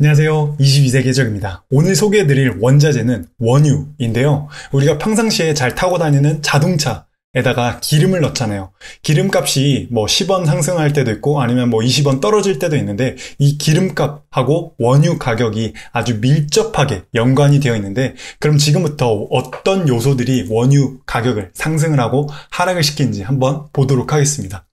안녕하세요. 22세기 해적입니다. 오늘 소개해드릴 원자재는 원유인데요. 우리가 평상시에 잘 타고 다니는 자동차에다가 기름을 넣잖아요. 기름값이 10원 상승할 때도 있고 아니면 20원 떨어질 때도 있는데 이 기름값하고 원유 가격이 아주 밀접하게 연관이 되어 있는데 그럼 지금부터 어떤 요소들이 원유 가격을 상승을 하고 하락을 시키는지 한번 보도록 하겠습니다.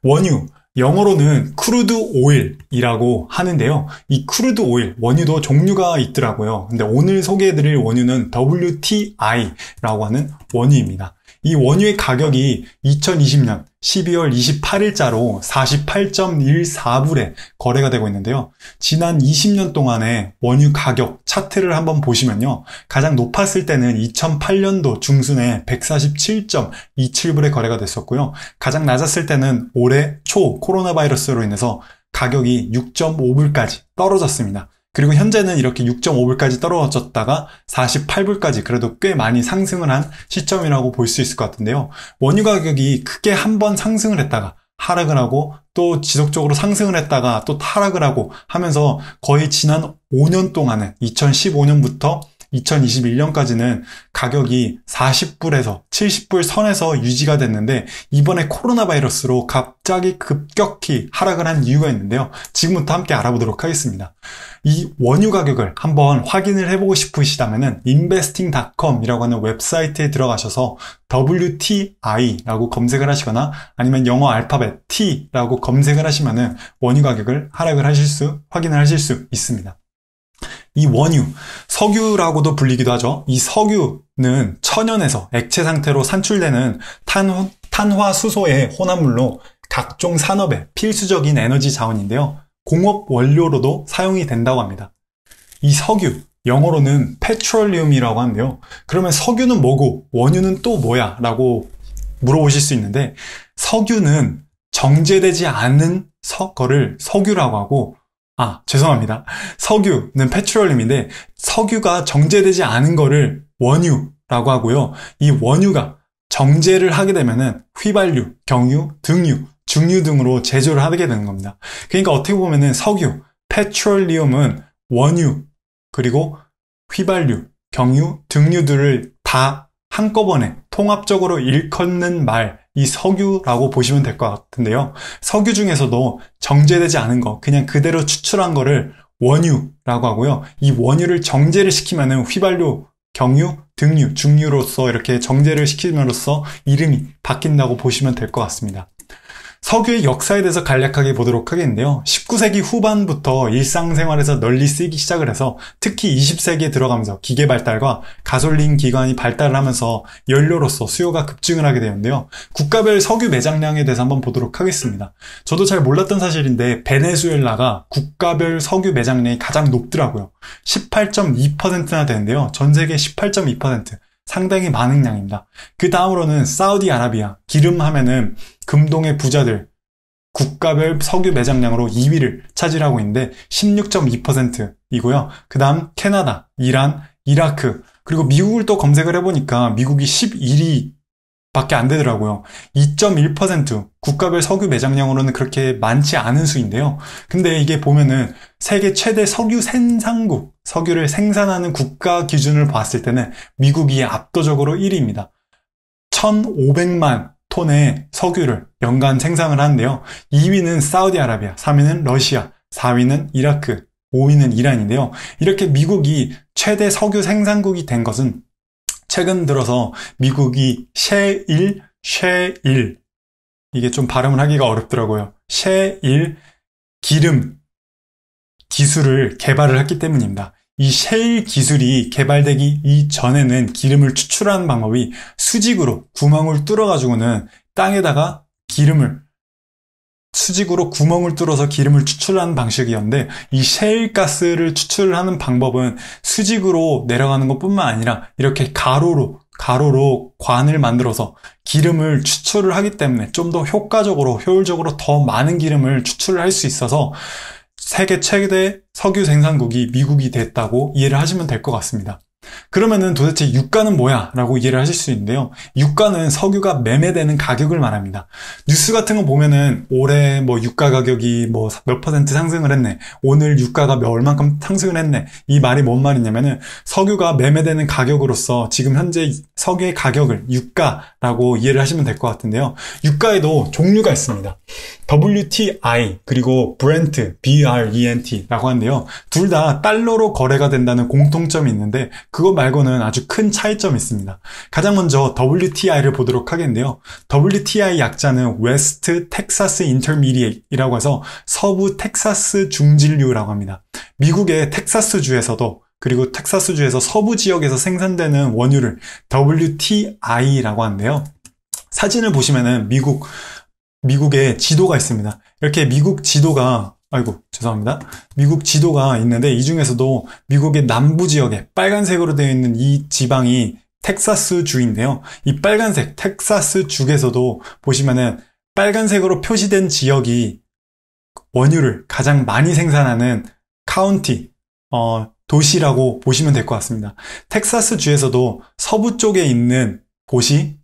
원유 영어로는 크루드 오일이라고 하는데요. 이 크루드 오일, 원유도 종류가 있더라고요. 근데 오늘 소개해드릴 원유는 WTI라고 하는 원유입니다. 이 원유의 가격이 2020년 12월 28일자로 48.14불에 거래가 되고 있는데요. 지난 20년 동안의 원유 가격 차트를 한번 보시면요. 가장 높았을 때는 2008년도 중순에 147.27불에 거래가 됐었고요. 가장 낮았을 때는 올해 초 코로나 바이러스로 인해서 가격이 6.5불까지 떨어졌습니다. 그리고 현재는 이렇게 6.5불까지 떨어졌다가 48불까지 그래도 꽤 많이 상승을 한 시점이라고 볼 수 있을 것 같은데요. 원유 가격이 크게 한 번 상승을 했다가 하락을 하고 또 지속적으로 상승을 했다가 또 하락을 하고 하면서 거의 지난 5년 동안은 2015년부터 2021년까지는 가격이 40불에서 70불 선에서 유지가 됐는데 이번에 코로나 바이러스로 갑자기 급격히 하락을 한 이유가 있는데요. 지금부터 함께 알아보도록 하겠습니다. 이 원유 가격을 한번 확인을 해보고 싶으시다면 investing.com이라고 하는 웹사이트에 들어가셔서 WTI라고 검색을 하시거나 아니면 영어 알파벳 T라고 검색을 하시면 원유 가격을 확인을 하실 수 있습니다. 이 원유, 석유라고도 불리기도 하죠. 이 석유는 천연에서 액체 상태로 산출되는 탄화수소의 혼합물로 각종 산업에 필수적인 에너지 자원인데요. 공업 원료로도 사용이 된다고 합니다. 이 석유, 영어로는 페트롤리움이라고 하는데요. 그러면 석유는 뭐고 원유는 또 뭐야? 라고 물어보실 수 있는데 석유는 정제되지 않은 거를 석유라고 하고 죄송합니다. 석유는 페트롤리움인데 석유가 정제되지 않은 거를 원유라고 하고요. 이 원유가 정제를 하게 되면은 휘발유, 경유, 등유, 중유 등으로 제조를 하게 되는 겁니다. 그러니까 어떻게 보면은 석유, 페트롤리움은 원유, 그리고 휘발유, 경유, 등유들을 다 한꺼번에 통합적으로 일컫는 이 석유라고 보시면 될 것 같은데요. 석유 중에서도 정제되지 않은 거, 그냥 그대로 추출한 거를 원유라고 하고요. 이 원유를 정제를 시키면은 휘발유, 경유, 등유, 중유로서 이렇게 정제를 시킴으로써 이름이 바뀐다고 보시면 될 것 같습니다. 석유의 역사에 대해서 간략하게 보도록 하겠는데요. 19세기 후반부터 일상생활에서 널리 쓰이기 시작을 해서 특히 20세기에 들어가면서 기계 발달과 가솔린 기관이 발달을 하면서 연료로서 수요가 급증을 하게 되는데요. 국가별 석유 매장량에 대해서 한번 보도록 하겠습니다. 저도 잘 몰랐던 사실인데 베네수엘라가 국가별 석유 매장량이 가장 높더라고요. 18.2%나 되는데요. 전 세계 18.2%. 상당히 많은 양입니다. 그 다음으로는 사우디아라비아, 기름 하면은 금동의 부자들, 국가별 석유 매장량으로 2위를 차지하고 있는데 16.2%이고요. 그 다음 캐나다, 이란, 이라크, 그리고 미국을 또 검색을 해보니까 미국이 11위 밖에 안 되더라고요. 2.1% 국가별 석유 매장량으로는 그렇게 많지 않은 수인데요. 근데 이게 보면은 세계 최대 석유 생산국, 석유를 생산하는 국가 기준을 봤을 때는 미국이 압도적으로 1위입니다. 1,500만 톤의 석유를 연간 생산을 하는데요. 2위는 사우디아라비아, 3위는 러시아, 4위는 이라크, 5위는 이란인데요. 이렇게 미국이 최대 석유 생산국이 된 것은 최근 들어서 미국이 셰일, 이게 좀 발음을 하기가 어렵더라고요. 셰일 기름 기술을 개발을 했기 때문입니다. 이 셰일 기술이 개발되기 이전에는 기름을 추출하는 방법이 수직으로 구멍을 뚫어가지고는 땅에다가 수직으로 구멍을 뚫어서 기름을 추출하는 방식이었는데 이 셰일 가스를 추출하는 방법은 수직으로 내려가는 것뿐만 아니라 이렇게 가로로 관을 만들어서 기름을 추출을 하기 때문에 좀 더 효율적으로 더 많은 기름을 추출을 할 수 있어서 세계 최대 석유 생산국이 미국이 됐다고 이해를 하시면 될 것 같습니다. 그러면은 도대체 유가는 뭐야? 라고 이해를 하실 수 있는데요. 유가는 석유가 매매되는 가격을 말합니다. 뉴스 같은 거 보면은 올해 뭐 유가 가격이 뭐 몇 퍼센트 상승을 했네. 오늘 유가가 얼만큼 상승을 했네. 이 말이 뭔 말이냐면은 석유가 매매되는 가격으로서 지금 현재 석유의 가격을 유가라고 이해를 하시면 될 것 같은데요. 유가에도 종류가 있습니다. WTI 그리고 Brent, BRENT라고 하는데요. 둘 다 달러로 거래가 된다는 공통점이 있는데 그거 말고는 아주 큰 차이점이 있습니다. 가장 먼저 WTI를 보도록 하겠는데요. WTI 약자는 West Texas Intermediate이라고 해서 서부 텍사스 중진류라고 합니다. 미국의 텍사스주에서도 그리고 텍사스주에서 서부 지역에서 생산되는 원유를 WTI라고 하는데요. 사진을 보시면은 미국의 지도가 있습니다. 이렇게 미국 지도가 미국 지도가 있는데 이 중에서도 미국의 남부 지역에 빨간색으로 되어 있는 이 지방이 텍사스 주인데요. 이 빨간색 텍사스 주에서도 보시면은 빨간색으로 표시된 지역이 원유를 가장 많이 생산하는 카운티, 도시라고 보시면 될 것 같습니다. 텍사스 주에서도 서부 쪽에 있는 곳이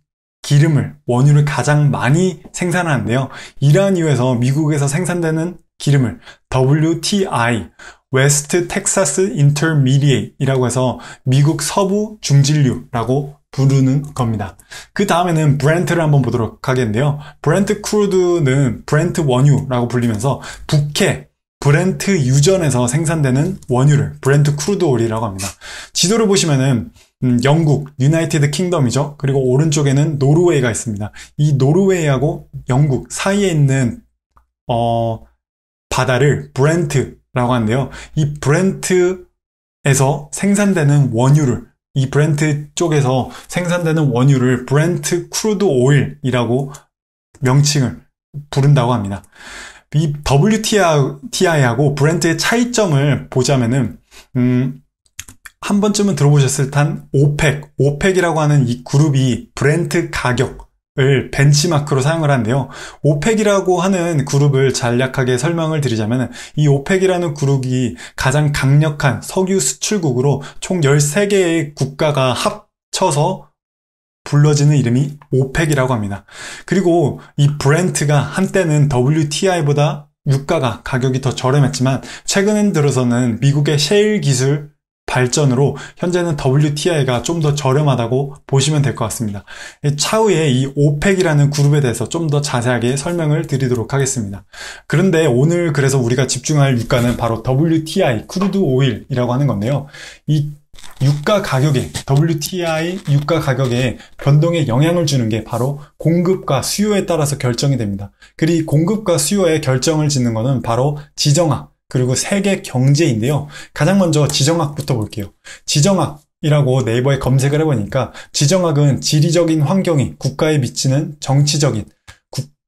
원유를 가장 많이 생산하는데요. 이러한 이유에서 미국에서 생산되는 기름을 WTI, West Texas Intermediate이라고 해서 미국 서부 중진류라고 부르는 겁니다. 그 다음에는 브렌트를 한번 보도록 하겠는데요. 브렌트 크루드는 브렌트 원유라고 불리면서 북해, 브렌트 유전에서 생산되는 원유를 브렌트 크루드 오일이라고 합니다. 지도를 보시면은 영국, 유나이티드 킹덤이죠. 그리고 오른쪽에는 노르웨이가 있습니다. 이 노르웨이하고 영국 사이에 있는 바다를 브렌트라고 하는데요. 이 브렌트에서 생산되는 원유를 이 브렌트 쪽에서 생산되는 원유를 브렌트 크루드 오일이라고 명칭을 부른다고 합니다. 이 WTI하고 브렌트의 차이점을 보자면은 한 번쯤은 들어보셨을 듯한 오펙이라고 하는 이 그룹이 브렌트 가격을 벤치마크로 사용을 하는데요. 오펙이라고 하는 그룹을 간략하게 설명을 드리자면 이 오펙이라는 그룹이 가장 강력한 석유 수출국으로 총 13개의 국가가 합쳐서 불러지는 이름이 오펙이라고 합니다. 그리고 이 브렌트가 한때는 WTI보다 유가가 가격이 더 저렴했지만 최근 들어서는 미국의 셰일 기술 발전으로 현재는 WTI가 좀 더 저렴하다고 보시면 될 것 같습니다. 차후에 이 오펙이라는 그룹에 대해서 좀 더 자세하게 설명을 드리도록 하겠습니다. 그런데 오늘 그래서 우리가 집중할 유가는 바로 WTI, 크루드 오일이라고 하는 건데요. 이 유가 가격에, WTI 유가 가격에 변동에 영향을 주는 게 바로 공급과 수요에 따라서 결정이 됩니다. 그리고 공급과 수요의 결정을 짓는 것은 바로 지정학, 그리고 세계 경제인데요. 가장 먼저 지정학부터 볼게요. 지정학이라고 네이버에 검색을 해보니까 지정학은 지리적인 환경이 국가에 미치는 정치적인,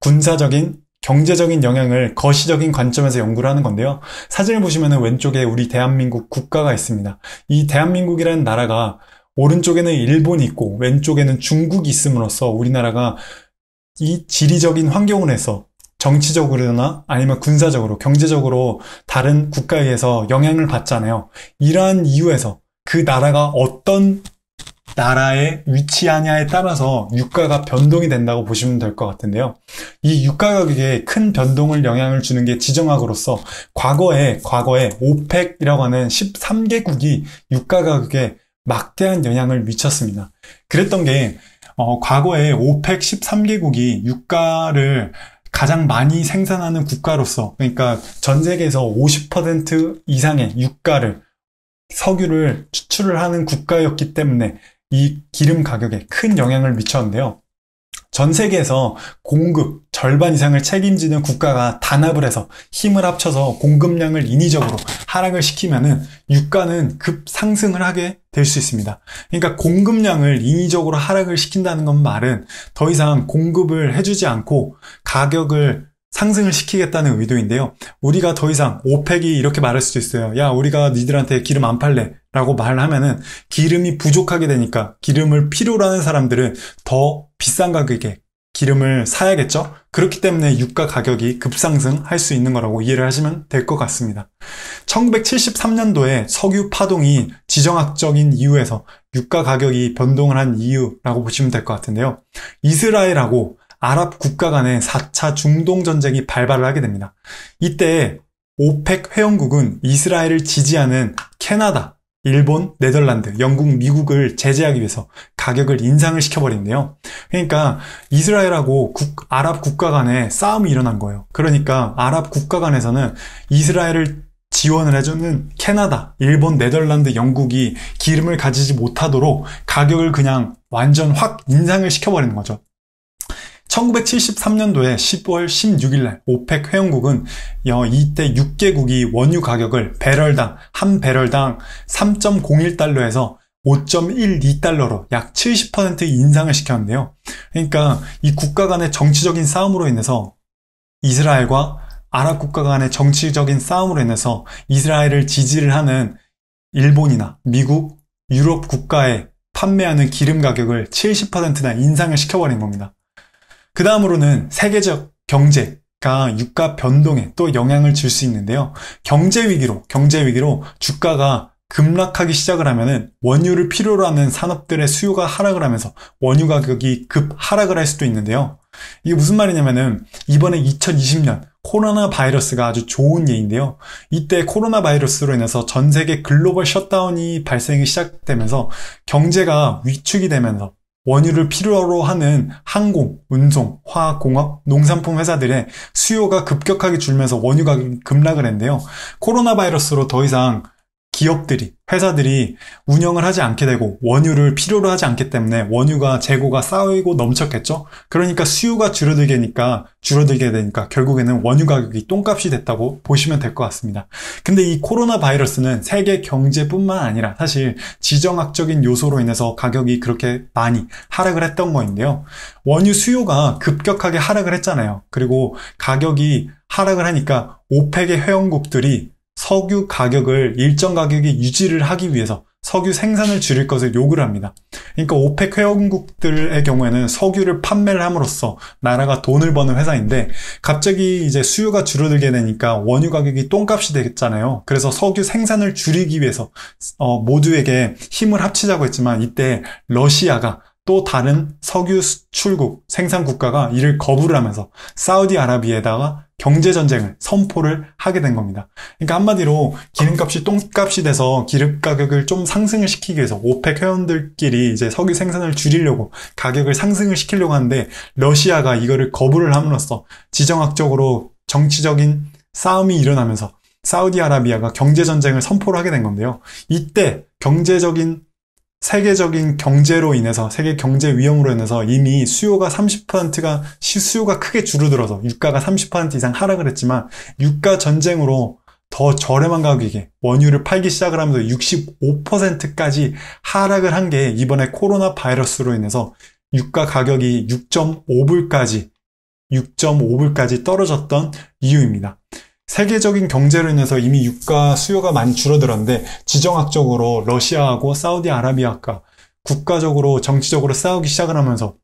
군사적인, 경제적인 영향을 거시적인 관점에서 연구를 하는 건데요. 사진을 보시면 왼쪽에 우리 대한민국 국가가 있습니다. 이 대한민국이라는 나라가 오른쪽에는 일본이 있고 왼쪽에는 중국이 있음으로써 우리나라가 이 지리적인 환경을 해서 정치적으로나 아니면 군사적으로, 경제적으로 다른 국가에 의해서 영향을 받잖아요. 이러한 이유에서 그 나라가 어떤 나라에 위치하냐에 따라서 유가가 변동이 된다고 보시면 될 것 같은데요. 이 유가 가격에 큰 변동을 영향을 주는 게 지정학으로서 과거에 오펙이라고 하는 13개국이 유가 가격에 막대한 영향을 미쳤습니다. 그랬던 게 과거에 오펙 13개국이 유가를 가장 많이 생산하는 국가로서, 그러니까 전 세계에서 50% 이상의 석유를 추출을 하는 국가였기 때문에 이 기름 가격에 큰 영향을 미쳤는데요. 전 세계에서 공급 절반 이상을 책임지는 국가가 단합을 해서 힘을 합쳐서 공급량을 인위적으로 하락을 시키면은 유가는 급상승을 하게 될 수 있습니다. 그러니까 공급량을 인위적으로 하락을 시킨다는 건 말은 더 이상 공급을 해주지 않고 가격을 상승을 시키겠다는 의도인데요. 우리가 더 이상 오펙이 이렇게 말할 수도 있어요. 야, 우리가 니들한테 기름 안 팔래 라고 말하면은 기름이 부족하게 되니까 기름을 필요로 하는 사람들은 더 비싼 가격에 기름을 사야겠죠? 그렇기 때문에 유가 가격이 급상승할 수 있는 거라고 이해를 하시면 될 것 같습니다. 1973년도에 석유 파동이 지정학적인 이유에서 유가 가격이 변동을 한 이유라고 보시면 될 것 같은데요. 이스라엘하고 아랍 국가 간의 4차 중동 전쟁이 발발을 하게 됩니다. 이때 오펙 회원국은 이스라엘을 지지하는 캐나다, 일본, 네덜란드, 영국, 미국을 제재하기 위해서 가격을 인상을 시켜버린대요. 그러니까 이스라엘하고 아랍 국가 간에 싸움이 일어난 거예요. 그러니까 아랍 국가 간에서는 이스라엘을 지원을 해주는 캐나다, 일본, 네덜란드, 영국이 기름을 가지지 못하도록 가격을 그냥 완전 확 인상을 시켜버리는 거죠. 1973년도에 10월 16일 날 오펙 회원국은 이때 6개국이 원유 가격을 한 배럴당 3.01달러에서 5.12달러로 약 70% 인상을 시켰는데요. 그러니까 이 국가 간의 정치적인 싸움으로 인해서 이스라엘과 아랍 국가 간의 정치적인 싸움으로 인해서 이스라엘을 지지를 하는 일본이나 미국, 유럽 국가에 판매하는 기름 가격을 70%나 인상을 시켜버린 겁니다. 그 다음으로는 세계적 경제가 유가 변동에 또 영향을 줄 수 있는데요. 경제 위기로 주가가 급락하기 시작을 하면은 원유를 필요로 하는 산업들의 수요가 하락을 하면서 원유 가격이 급 하락을 할 수도 있는데요. 이게 무슨 말이냐면은 이번에 2020년 코로나 바이러스가 아주 좋은 예인데요. 이때 코로나 바이러스로 인해서 전 세계 글로벌 셧다운이 발생이 시작되면서 경제가 위축이 되면서 원유를 필요로 하는 항공, 운송, 화학공업, 농산품 회사들의 수요가 급격하게 줄면서 원유 가격이 급락을 했는데요. 코로나 바이러스로 더 이상 기업들이, 회사들이 운영을 하지 않게 되고 원유를 필요로 하지 않기 때문에 원유가 재고가 쌓이고 넘쳤겠죠. 그러니까 수요가 줄어들게 되니까 결국에는 원유 가격이 똥값이 됐다고 보시면 될 것 같습니다. 근데 이 코로나 바이러스는 세계 경제뿐만 아니라 사실 지정학적인 요소로 인해서 가격이 그렇게 많이 하락을 했던 거인데요. 원유 수요가 급격하게 하락을 했잖아요. 그리고 가격이 하락을 하니까 오펙의 회원국들이 석유 가격을 일정 가격에 유지를 하기 위해서 석유 생산을 줄일 것을 요구를 합니다. 그러니까 오펙 회원국들의 경우에는 석유를 판매를 함으로써 나라가 돈을 버는 회사인데 갑자기 이제 수요가 줄어들게 되니까 원유 가격이 똥값이 되겠잖아요. 그래서 석유 생산을 줄이기 위해서 모두에게 힘을 합치자고 했지만 이때 러시아가 또 다른 석유 수출국 생산 국가가 이를 거부를 하면서 사우디아라비아에다가 경제전쟁을 선포를 하게 된 겁니다. 그러니까 한마디로 기름값이 똥값이 돼서 기름 가격을 좀 상승을 시키기 위해서 오펙 회원들끼리 이제 석유 생산을 줄이려고 가격을 상승을 시키려고 하는데 러시아가 이거를 거부를 함으로써 지정학적으로 정치적인 싸움이 일어나면서 사우디아라비아가 경제전쟁을 선포를 하게 된 건데요. 이때 세계적인 경제로 인해서 세계 경제 위험으로 인해서 이미 수요가 크게 줄어들어서 유가가 30% 이상 하락을 했지만 유가 전쟁으로 더 저렴한 가격에 원유를 팔기 시작을 하면서 65%까지 하락을 한 게 이번에 코로나 바이러스로 인해서 유가 가격이 6.5불까지 떨어졌던 이유입니다. 세계적인 경제로 인해서 이미 유가 수요가 많이 줄어들었는데 지정학적으로 러시아하고 사우디아라비아가 국가적으로 정치적으로 싸우기 시작을 하면서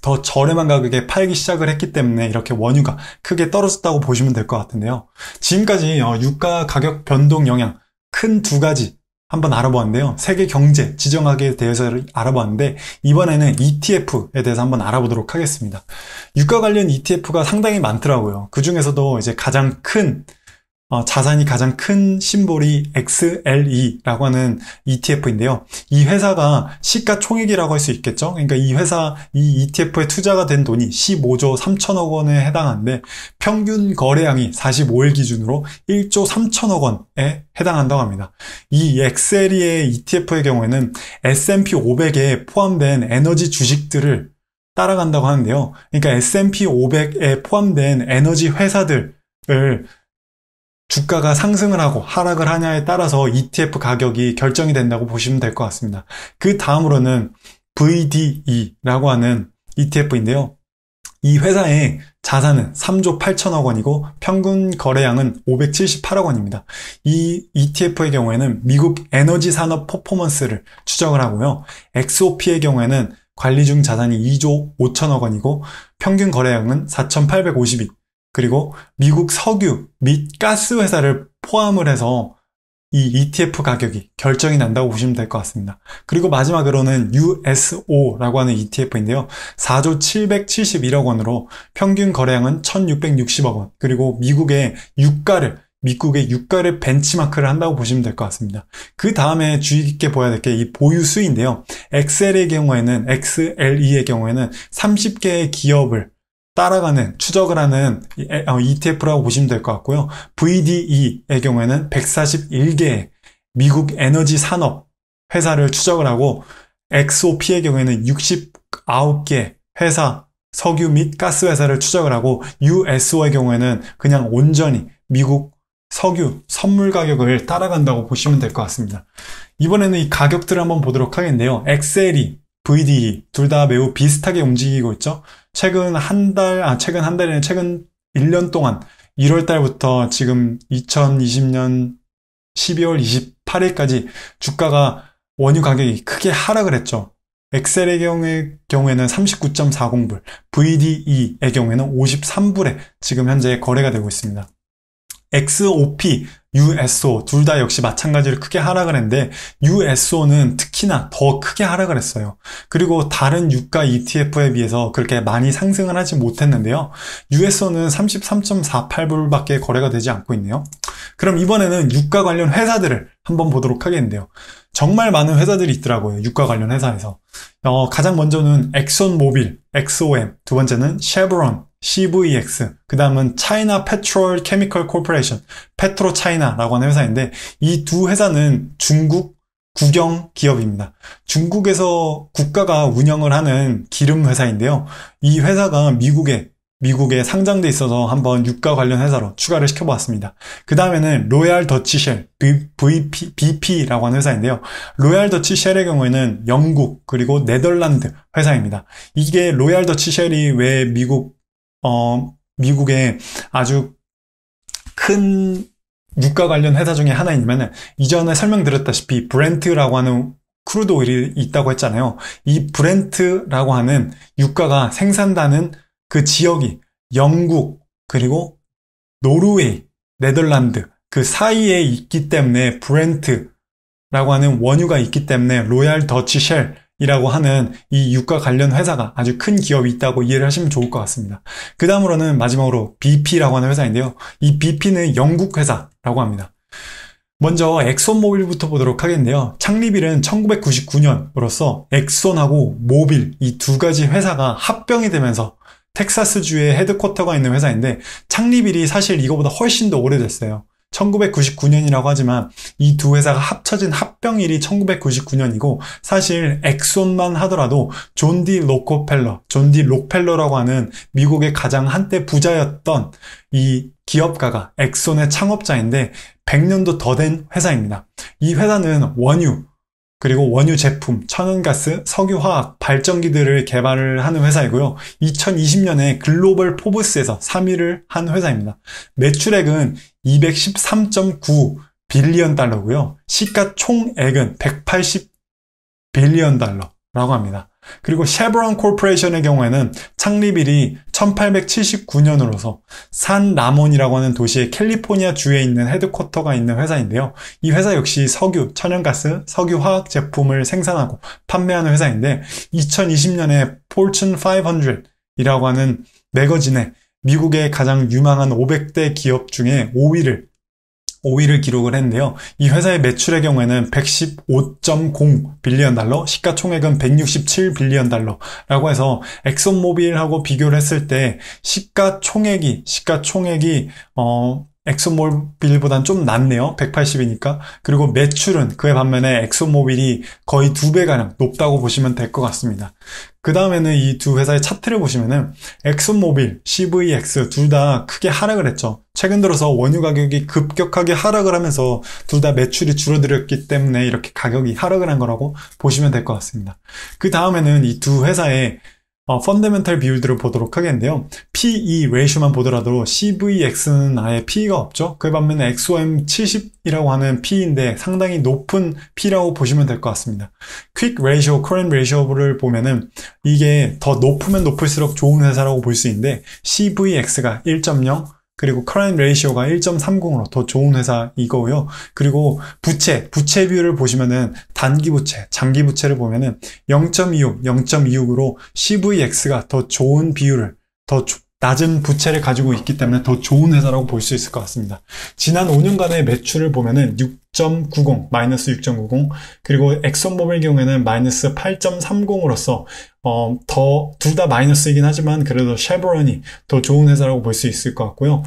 더 저렴한 가격에 팔기 시작을 했기 때문에 이렇게 원유가 크게 떨어졌다고 보시면 될 것 같은데요. 지금까지 유가 가격 변동 영향 큰 두 가지 한번 알아보았는데요. 세계 경제 지정학에 대해서 알아봤는데 이번에는 ETF에 대해서 한번 알아보도록 하겠습니다. 유가 관련 ETF가 상당히 많더라고요. 그 중에서도 이제 가장 큰 자산이 가장 큰 심볼이 XLE라고 하는 ETF인데요. 이 회사가 시가총액이라고 할 수 있겠죠. 그러니까 이 ETF에 투자가 된 돈이 15조 3천억 원에 해당하는데 평균 거래량이 45일 기준으로 1조 3천억 원에 해당한다고 합니다. 이 XLE의 ETF의 경우에는 S&P 500에 포함된 에너지 주식들을 따라간다고 하는데요. 그러니까 S&P 500에 포함된 에너지 회사들을 주가가 상승을 하고 하락을 하냐에 따라서 ETF 가격이 결정이 된다고 보시면 될 것 같습니다. 그 다음으로는 VDE라고 하는 ETF인데요. 이 회사의 자산은 3조 8천억 원이고 평균 거래량은 578억 원입니다. 이 ETF의 경우에는 미국 에너지 산업 퍼포먼스를 추적을 하고요. XOP의 경우에는 관리 중 자산이 2조 5천억 원이고 평균 거래량은 4,852. 그리고 미국 석유 및 가스 회사를 포함을 해서 이 ETF 가격이 결정이 난다고 보시면 될 것 같습니다. 그리고 마지막으로는 USO라고 하는 ETF인데요. 4조 771억 원으로 평균 거래량은 1,660억 원. 그리고 미국의 유가를 벤치마크를 한다고 보시면 될 것 같습니다. 그 다음에 주의 깊게 보아야 될 게 이 보유수인데요. XLE의 경우에는 30개의 기업을 추적을 하는 ETF라고 보시면 될 것 같고요. VDE의 경우에는 141개의 미국 에너지 산업 회사를 추적을 하고, XOP의 경우에는 69개 회사, 석유 및 가스 회사를 추적을 하고, USO의 경우에는 그냥 온전히 미국 석유 선물 가격을 따라간다고 보시면 될 것 같습니다. 이번에는 이 가격들을 한번 보도록 하겠는데요. XLE, VDE 둘 다 매우 비슷하게 움직이고 있죠. 최근 1년 동안 1월 달부터 지금 2020년 12월 28일까지 주가가 원유 가격이 크게 하락을 했죠. 엑셀의 경우에는 39.40불, VDE의 경우에는 53불에 지금 현재 거래가 되고 있습니다. XOP, USO 둘 다 역시 마찬가지로 크게 하락을 했는데 USO는 특히나 더 크게 하락을 했어요. 그리고 다른 유가 ETF에 비해서 그렇게 많이 상승을 하지 못했는데요. USO는 33.48불밖에 거래가 되지 않고 있네요. 그럼 이번에는 유가 관련 회사들을 한번 보도록 하겠는데요. 정말 많은 회사들이 있더라고요. 유가 관련 회사에서. 가장 먼저는 엑손모빌, XOM, 두 번째는 쉐브론, CVX, 그 다음은 차이나 페트롤 케미컬 코퍼레이션, 페트로 차이나라고 하는 회사인데, 이 두 회사는 중국 국영 기업입니다. 중국에서 국가가 운영을 하는 기름 회사인데요. 이 회사가 미국에 상장돼 있어서 한번 유가 관련 회사로 추가를 시켜보았습니다. 그 다음에는 로얄 더치 쉘, BP라고 하는 회사인데요. 로얄 더치 쉘의 경우에는 영국 그리고 네덜란드 회사입니다. 이게 로얄 더치 쉘이 왜 미국의 아주 큰 유가 관련 회사 중에 하나이냐면, 이전에 설명드렸다시피 브렌트라고 하는 크루드 오일이 있다고 했잖아요. 이 브렌트라고 하는 유가가 생산되는 그 지역이 영국 그리고 노르웨이, 네덜란드 그 사이에 있기 때문에 브렌트라고 하는 원유가 있기 때문에 로얄 더치 쉘이라고 하는 이 유가 관련 회사가 아주 큰 기업이 있다고 이해를 하시면 좋을 것 같습니다. 그 다음으로는 마지막으로 BP라고 하는 회사인데요. 이 BP는 영국 회사라고 합니다. 먼저 엑손모빌부터 보도록 하겠는데요. 창립일은 1999년으로서 엑손하고 모빌 이 두 가지 회사가 합병이 되면서 텍사스주에 헤드쿼터가 있는 회사인데, 창립일이 사실 이거보다 훨씬 더 오래됐어요. 1999년이라고 하지만 이 두 회사가 합쳐진 합병일이 1999년이고, 사실 엑손만 하더라도 존 디 록펠러라고 하는 미국의 가장 한때 부자였던 이 기업가가 엑손의 창업자인데 100년도 더 된 회사입니다. 이 회사는 원유, 그리고 원유 제품, 천연가스, 석유화학, 발전기들을 개발을 하는 회사이고요. 2020년에 글로벌 포브스에서 3위를 한 회사입니다. 매출액은 213.9 빌리언 달러고요. 시가총액은 180 빌리언 달러라고 합니다. 그리고 쉐브론 코퍼레이션의 경우에는 창립일이 1879년으로서 산 라몬이라고 하는 도시의 캘리포니아 주에 있는 헤드쿼터가 있는 회사인데요. 이 회사 역시 석유, 천연가스, 석유화학 제품을 생산하고 판매하는 회사인데, 2020년에 Fortune 500이라고 하는 매거진에 미국의 가장 유망한 500대 기업 중에 5위를 기록을 했는데요. 이 회사의 매출의 경우에는 115.0 빌리언 달러, 시가총액은 167 빌리언 달러라고 해서 엑손모빌하고 비교를 했을 때 시가총액이 엑손모빌보다는 좀 낮네요. 180이니까. 그리고 매출은 그에 반면에 엑손모빌이 거의 2배가량 높다고 보시면 될 것 같습니다. 그 다음에는 이 두 회사의 차트를 보시면은 엑손모빌, CVX 둘 다 크게 하락을 했죠. 최근 들어서 원유 가격이 급격하게 하락을 하면서 둘 다 매출이 줄어들었기 때문에 이렇게 가격이 하락을 한 거라고 보시면 될 것 같습니다. 그 다음에는 이 두 회사의 펀더멘탈 비율들을 보도록 하겠는데요. PE 레이쇼만 보더라도 CVX는 아예 P가 없죠. 그 반면에 XOM 70이라고 하는 P인데 상당히 높은 P라고 보시면 될 것 같습니다. Quick Ratio, Current Ratio를 보면은 이게 더 높으면 높을수록 좋은 회사라고 볼 수 있는데 CVX가 1.0 그리고 current ratio가 1.30으로 더 좋은 회사 이거고요. 그리고 부채 비율을 보시면은 단기 부채, 장기 부채를 보면은 0.26, 0.26으로 CVX가 더 좋은 비율을, 더 낮은 부채를 가지고 있기 때문에 더 좋은 회사라고 볼 수 있을 것 같습니다. 지난 5년간의 매출을 보면은 6.90, 마이너스 6.90, 그리고 엑슨모빌 경우에는 마이너스 8.30으로서 둘 다 마이너스이긴 하지만 그래도 쉐보론이 더 좋은 회사라고 볼 수 있을 것 같고요.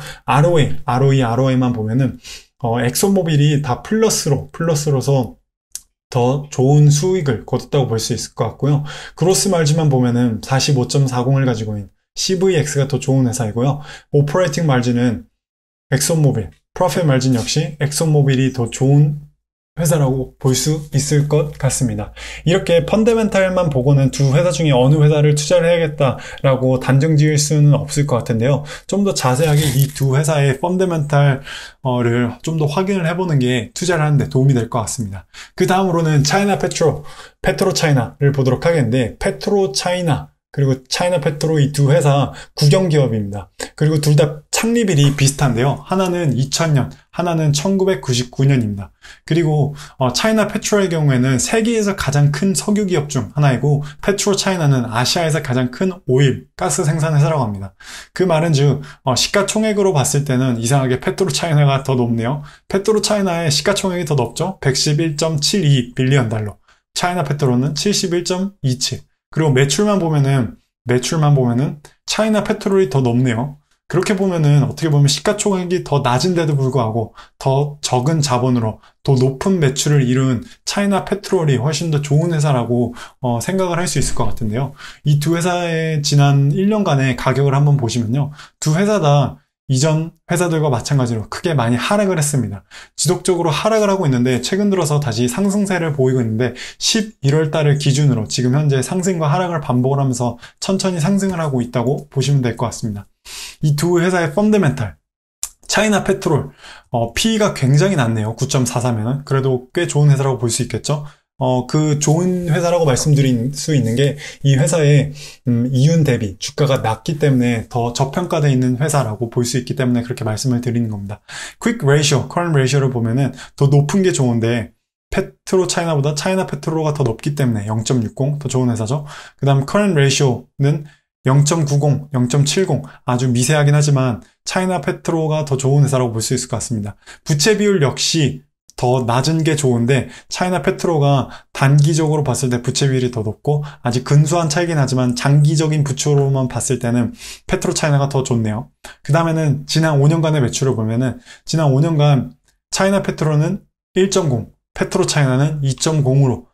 ROA만 보면은 엑슨모빌이 다 플러스로서 더 좋은 수익을 거뒀다고 볼 수 있을 것 같고요. 그로스 마진만 보면은 45.40을 가지고 있는 CVX가 더 좋은 회사이고요. 오퍼레이팅 마진은 엑슨모빌, 프로핏 마진 역시 엑슨모빌이 더 좋은 회사라고 볼 수 있을 것 같습니다. 이렇게 펀더멘탈만 보고는 두 회사 중에 어느 회사를 투자를 해야겠다라고 단정 지을 수는 없을 것 같은데요. 좀 더 자세하게 이 두 회사의 펀더멘탈을 좀 더 확인을 해보는 게 투자를 하는 데 도움이 될 것 같습니다. 그 다음으로는 차이나 페트로 차이나를 보도록 하겠는데, 페트로 차이나 그리고 차이나 페트로 이 두 회사 국영 기업입니다. 그리고 둘 다 창립일이 비슷한데요. 하나는 2000년, 하나는 1999년입니다. 그리고 차이나 페트로의 경우에는 세계에서 가장 큰 석유 기업 중 하나이고, 페트로 차이나는 아시아에서 가장 큰 오일, 가스 생산 회사라고 합니다. 그 말은 즉 시가총액으로 봤을 때는 이상하게 페트로 차이나가 더 높네요. 페트로 차이나의 시가총액이 더 높죠. 111.72 빌리언 달러. 차이나 페트로는 71.27. 그리고 매출만 보면은 차이나 페트롤이 더 높네요. 그렇게 보면은 어떻게 보면 시가총액이 더 낮은데도 불구하고 더 적은 자본으로 더 높은 매출을 이룬 차이나 페트롤이 훨씬 더 좋은 회사라고 생각을 할 수 있을 것 같은데요. 이 두 회사의 지난 1년간의 가격을 한번 보시면요. 두 회사 다 이전 회사들과 마찬가지로 크게 많이 하락을 했습니다. 지속적으로 하락을 하고 있는데 최근 들어서 다시 상승세를 보이고 있는데 11월 달을 기준으로 지금 현재 상승과 하락을 반복을 하면서 천천히 상승을 하고 있다고 보시면 될 것 같습니다. 이 두 회사의 펀더멘탈, 차이나 페트롤, PE가 굉장히 낮네요. 9.43은. 그래도 꽤 좋은 회사라고 볼 수 있겠죠. 그 좋은 회사라고 말씀드릴 수 있는 게 이 회사의 이윤 대비 주가가 낮기 때문에 더 저평가되어 있는 회사라고 볼 수 있기 때문에 그렇게 말씀을 드리는 겁니다. Quick Ratio, Current Ratio를 보면은 더 높은 게 좋은데 페트로 차이나보다 차이나 페트로가 더 높기 때문에 0.60 더 좋은 회사죠. 그 다음 Current Ratio는 0.90, 0.70 아주 미세하긴 하지만 차이나 페트로가 더 좋은 회사라고 볼 수 있을 것 같습니다. 부채 비율 역시 더 낮은 게 좋은데 차이나 페트로가 단기적으로 봤을 때 부채 비율이 더 높고 아직 근소한 차이긴 하지만 장기적인 부채로만 봤을 때는 페트로 차이나가 더 좋네요. 그 다음에는 지난 5년간의 매출을 보면은 지난 5년간 차이나 페트로는 1.0, 페트로 차이나는 2.0으로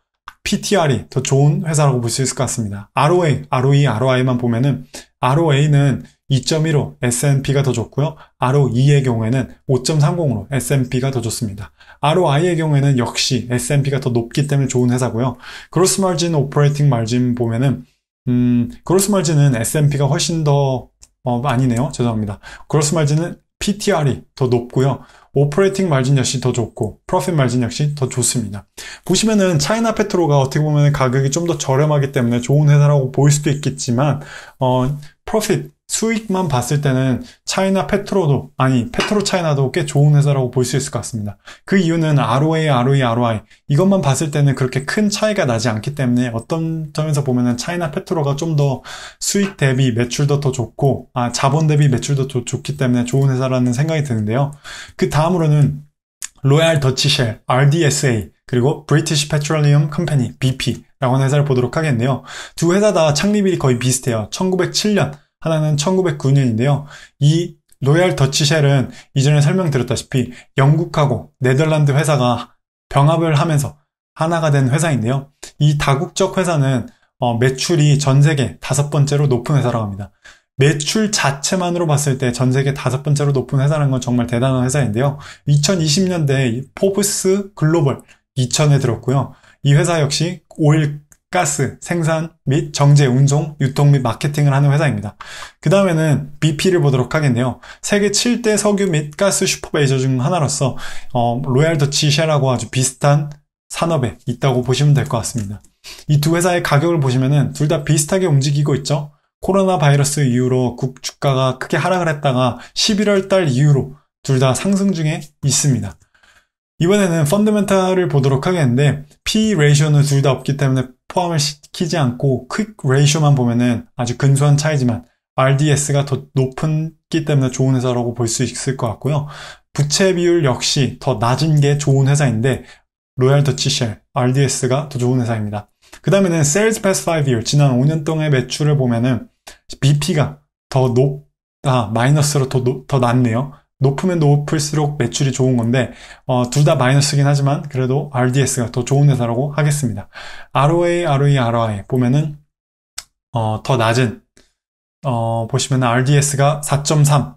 PTR이 더 좋은 회사라고 볼 수 있을 것 같습니다. ROA, ROE, ROI만 보면은 ROA는 2.15 S&P가 더 좋고요. ROE의 경우에는 5.30으로 S&P가 더 좋습니다. ROI의 경우에는 역시 S&P가 더 높기 때문에 좋은 회사고요. 그로스 마진, 오퍼레이팅 마진 보면은 그로스 마진은 S&P가 훨씬 더 아니네요. 죄송합니다. 그로스 마진은 PTR이 더 높고요. 오퍼레이팅 마진 역시 더 좋고 프로핏 마진 역시 더 좋습니다. 보시면은 차이나 페트로가 어떻게 보면 가격이 좀 더 저렴하기 때문에 좋은 회사라고 보일 수도 있겠지만 프로핏 수익만 봤을 때는 페트로 차이나도 꽤 좋은 회사라고 볼 수 있을 것 같습니다. 그 이유는 ROA, ROE, ROI 이것만 봤을 때는 그렇게 큰 차이가 나지 않기 때문에 어떤 점에서 보면은 차이나 페트로가 좀 더 수익 대비 매출도 더 좋고 자본 대비 매출도 더 좋기 때문에 좋은 회사라는 생각이 드는데요. 그 다음으로는 로얄 더치 쉘, RDSA 그리고 브리티시 페트롤리움 컴퍼니, BP라고 하는 회사를 보도록 하겠네요. 두 회사 다 창립일이 거의 비슷해요. 1907년 하나는 1909년인데요. 이 로얄 더치 쉘은 이전에 설명드렸다시피 영국하고 네덜란드 회사가 병합을 하면서 하나가 된 회사인데요. 이 다국적 회사는 매출이 전 세계 5번째로 높은 회사라고 합니다. 매출 자체만으로 봤을 때 전 세계 5번째로 높은 회사라는 건 정말 대단한 회사인데요. 2020년대 포브스 글로벌 2000에 들었고요. 이 회사 역시 오일 가스, 생산 및 정제, 운송, 유통 및 마케팅을 하는 회사입니다. 그 다음에는 BP를 보도록 하겠네요. 세계 7대 석유 및 가스 슈퍼베이저 중 하나로서 로얄 더치 쉘하고 아주 비슷한 산업에 있다고 보시면 될 것 같습니다. 이 두 회사의 가격을 보시면은 둘 다 비슷하게 움직이고 있죠. 코로나 바이러스 이후로 주가가 크게 하락을 했다가 11월 달 이후로 둘 다 상승 중에 있습니다. 이번에는 펀더멘탈을 보도록 하겠는데 P 레이쇼는 둘 다 없기 때문에 포함을 시키지 않고 퀵 레이쇼만 보면은 아주 근소한 차이지만 RDS가 더 높기 때문에 좋은 회사라고 볼 수 있을 것 같고요. 부채 비율 역시 더 낮은 게 좋은 회사인데 로얄 더치 쉘, RDS가 더 좋은 회사입니다. 그 다음에는 Sales Past 5 Year, 지난 5년 동안의 매출을 보면은 BP가 더 마이너스로 더 낮네요. 높으면 높을수록 매출이 좋은 건데 둘 다 마이너스긴 하지만 그래도 RDS가 더 좋은 회사라고 하겠습니다. ROA, ROE, ROI 보면은 더 낮은 보시면 RDS가 4.3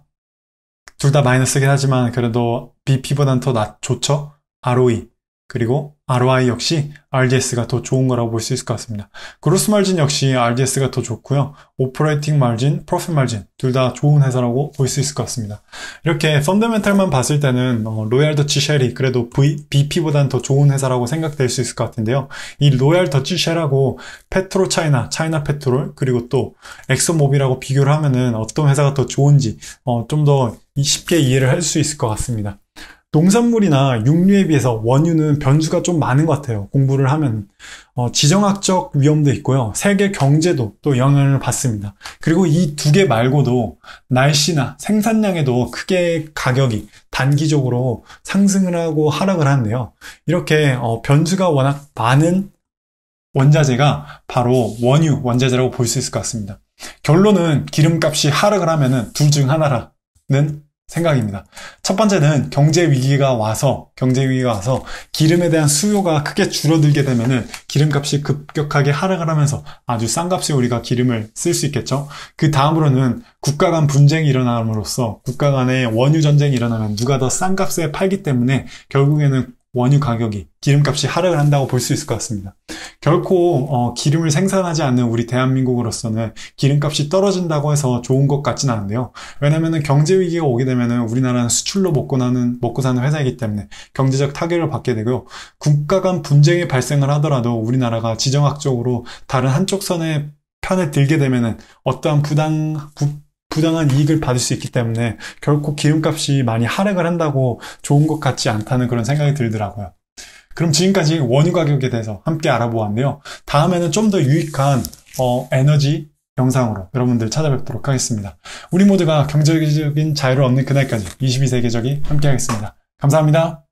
둘 다 마이너스긴 하지만 그래도 BP보다는 더 좋죠. ROE 그리고 ROI 역시 RDS가 더 좋은 거라고 볼 수 있을 것 같습니다. 그로스 마진 역시 RDS가 더 좋고요. 오퍼레이팅 마진, 프로핏 마진 둘 다 좋은 회사라고 볼 수 있을 것 같습니다. 이렇게 펀더멘탈만 봤을 때는 로얄 더치 쉘이 그래도 BP보다는 더 좋은 회사라고 생각될 수 있을 것 같은데요. 이 로얄 더치 쉘하고 페트로 차이나 페트롤 그리고 또 엑소모빌하고 비교를 하면은 어떤 회사가 더 좋은지 좀 더 쉽게 이해를 할 수 있을 것 같습니다. 농산물이나 육류에 비해서 원유는 변수가 좀 많은 것 같아요. 공부를 하면 지정학적 위험도 있고요. 세계 경제도 또 영향을 받습니다. 그리고 이 두 개 말고도 날씨나 생산량에도 크게 가격이 단기적으로 상승을 하고 하락을 하는데요. 이렇게 변수가 워낙 많은 원자재가 바로 원유 원자재라고 볼 수 있을 것 같습니다. 결론은 기름값이 하락을 하면은 둘 중 하나라는 생각입니다. 첫 번째는 경제 위기가 와서 기름에 대한 수요가 크게 줄어들게 되면은 기름값이 급격하게 하락을 하면서 아주 싼 값에 우리가 기름을 쓸 수 있겠죠. 그 다음으로는 국가 간 분쟁이 일어남으로써 국가 간의 원유 전쟁이 일어나면 누가 더 싼 값에 팔기 때문에 결국에는 원유 가격이 기름값이 하락을 한다고 볼 수 있을 것 같습니다. 결코 기름을 생산하지 않는 우리 대한민국으로서는 기름값이 떨어진다고 해서 좋은 것 같지는 않은데요. 왜냐하면 경제 위기가 오게 되면 우리나라는 수출로 먹고 사는 회사이기 때문에 경제적 타격을 받게 되고요. 국가 간 분쟁이 발생을 하더라도 우리나라가 지정학적으로 다른 한쪽 편에 들게 되면 어떠한 부당한 이익을 받을 수 있기 때문에 결코 기름값이 많이 하락을 한다고 좋은 것 같지 않다는 그런 생각이 들더라고요. 그럼 지금까지 원유 가격에 대해서 함께 알아보았는데요. 다음에는 좀 더 유익한 에너지 영상으로 여러분들 찾아뵙도록 하겠습니다. 우리 모두가 경제적인 자유를 얻는 그날까지 22세기적이 함께 하겠습니다. 감사합니다.